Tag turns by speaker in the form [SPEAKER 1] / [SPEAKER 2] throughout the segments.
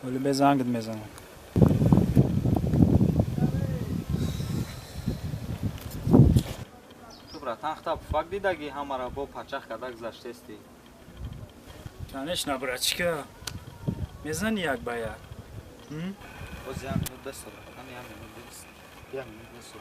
[SPEAKER 1] ولی بزنگت میزنم.
[SPEAKER 2] Добра, тахта факт дидаги ҳамара бо пачах када гузаштести.
[SPEAKER 1] Конечно, братчика. Мезани як ба як.
[SPEAKER 2] Боз як минут бесо. Ҳам як минут бесо. Як минут бесо.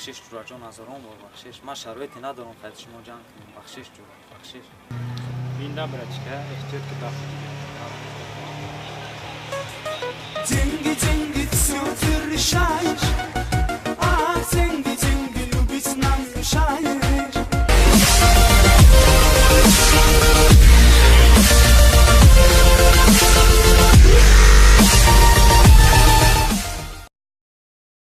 [SPEAKER 2] بخشش جورا جان هزاران بار بخشش من شرایطی ندارم خیلی شما جان کنیم بخشش جورا بخشش
[SPEAKER 1] بینده براتچکا احتیاط که داخل
[SPEAKER 3] Деньги, деньги, все решаешь.